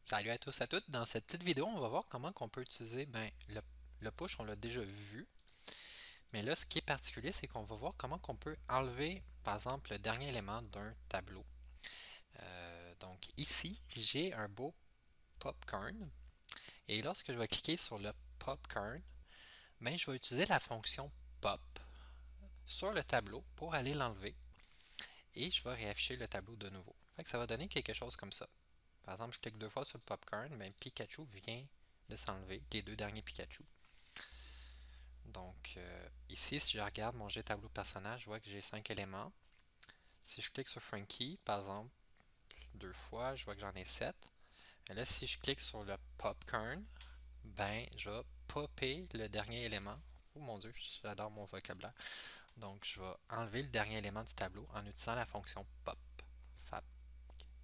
Salut à tous et à toutes. Dans cette petite vidéo, on va voir comment on peut utiliser le push, on l'a déjà vu. Mais là, ce qui est particulier, c'est qu'on va voir comment on peut enlever, par exemple, le dernier élément d'un tableau. Donc ici, j'ai un beau popcorn. Et lorsque je vais cliquer sur le popcorn, je vais utiliser la fonction pop sur le tableau pour aller l'enlever. Et je vais réafficher le tableau de nouveau. Fait que ça va donner quelque chose comme ça. Par exemple, je clique deux fois sur le popcorn, Pikachu vient de s'enlever, les deux derniers Pikachu. Donc ici, si je regarde mon G-tableau personnage, je vois que j'ai 5 éléments. Si je clique sur Frankie, par exemple, deux fois, je vois que j'en ai 7. Et là, si je clique sur le popcorn, je vais popper le dernier élément. Oh mon dieu, j'adore mon vocabulaire. Donc, je vais enlever le dernier élément du tableau en utilisant la fonction pop. Fa-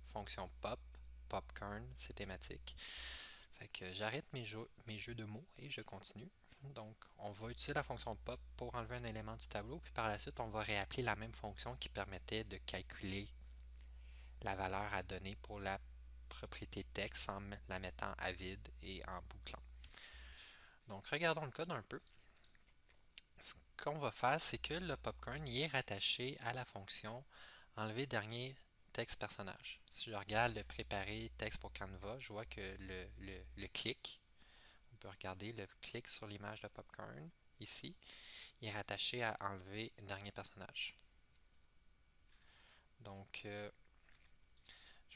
fonction pop, popcorn, c'est thématique. Fait que j'arrête mes jeux de mots et je continue. Donc, on va utiliser la fonction pop pour enlever un élément du tableau, puis par la suite, on va réappeler la même fonction qui permettait de calculer la valeur à donner pour la propriété texte en la mettant à vide et en bouclant. Donc, regardons le code un peu. Ce qu'on va faire, c'est que le popcorn y est rattaché à la fonction enlever dernier texte personnage. Si je regarde le préparer texte pour Canva, je vois que le clic, on peut regarder le clic sur l'image de popcorn ici, il est rattaché à enlever dernier personnage. Donc, je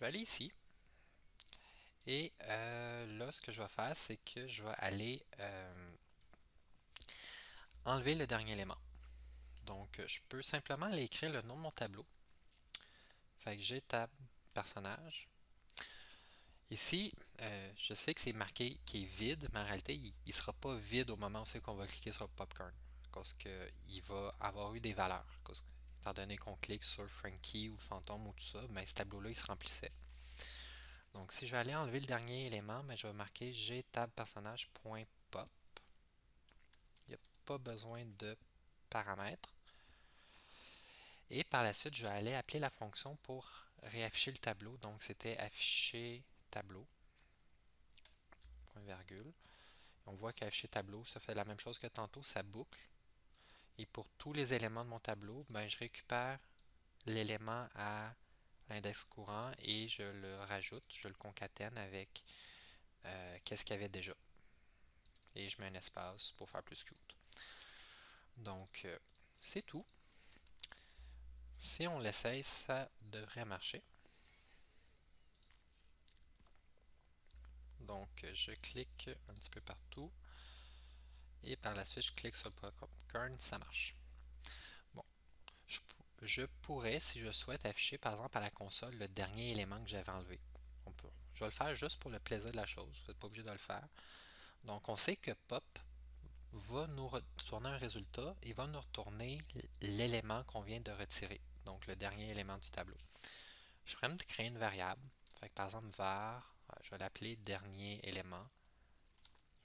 vais aller ici. Et là, ce que je vais faire, c'est que je vais aller enlever le dernier élément. Donc, je peux simplement aller écrire le nom de mon tableau. Fait que j'ai tab personnage. Ici, je sais que c'est marqué qu'il est vide, mais en réalité, il ne sera pas vide au moment où c'est qu'on va cliquer sur le popcorn. Parce qu'il va avoir eu des valeurs. Étant donné qu'on clique sur Frankie ou le fantôme ou tout ça, ce tableau-là, il se remplissait. Donc, si je vais aller enlever le dernier élément, je vais marquer gTabPersonnage.pop. Il n'y a pas besoin de paramètres. Et par la suite, je vais aller appeler la fonction pour réafficher le tableau. Donc, c'était afficher tableau, point virgule. On voit qu'afficher tableau, ça fait la même chose que tantôt, ça boucle. Et pour tous les éléments de mon tableau, je récupère l'élément à l'index courant et je le rajoute, je le concatène avec qu'est-ce qu'il y avait déjà. Et je mets un espace pour faire plus cute. Donc, c'est tout. Si on l'essaye, ça devrait marcher. Donc, je clique un petit peu partout. Et par la suite, je clique sur le popcorn, ça marche. Bon, je pourrais, si je souhaite, afficher par exemple à la console le dernier élément que j'avais enlevé. Je vais le faire juste pour le plaisir de la chose. Vous n'êtes pas obligé de le faire. Donc, on sait que pop va nous retourner un résultat et va nous retourner l'élément qu'on vient de retirer. Donc, le dernier élément du tableau. Je pourrais me créer une variable. Fait que, par exemple, var, je vais l'appeler dernier élément.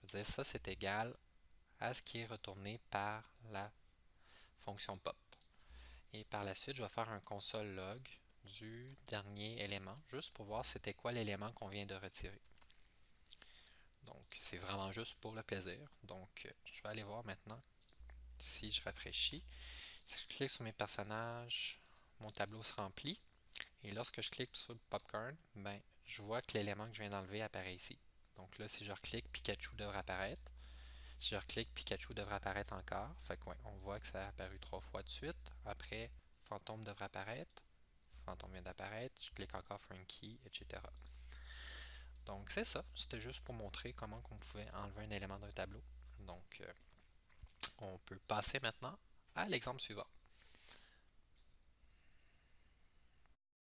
Je vais dire ça, c'est égal à ce qui est retourné par la fonction pop. Et par la suite, je vais faire un console log du dernier élément, juste pour voir c'était quoi l'élément qu'on vient de retirer. Donc, c'est vraiment juste pour le plaisir. Donc, je vais aller voir maintenant si je rafraîchis. Si je clique sur mes personnages, mon tableau se remplit. Et lorsque je clique sur le popcorn, je vois que l'élément que je viens d'enlever apparaît ici. Donc là, si je reclique, Pikachu devrait apparaître. Si je reclique, Pikachu devrait apparaître encore. Fait que on voit que ça a apparu 3 fois de suite. Après, Fantôme devrait apparaître. Fantôme vient d'apparaître. Je clique encore Frankie, etc. Donc c'est ça. C'était juste pour montrer comment on pouvait enlever un élément d'un tableau. Donc on peut passer maintenant à l'exemple suivant.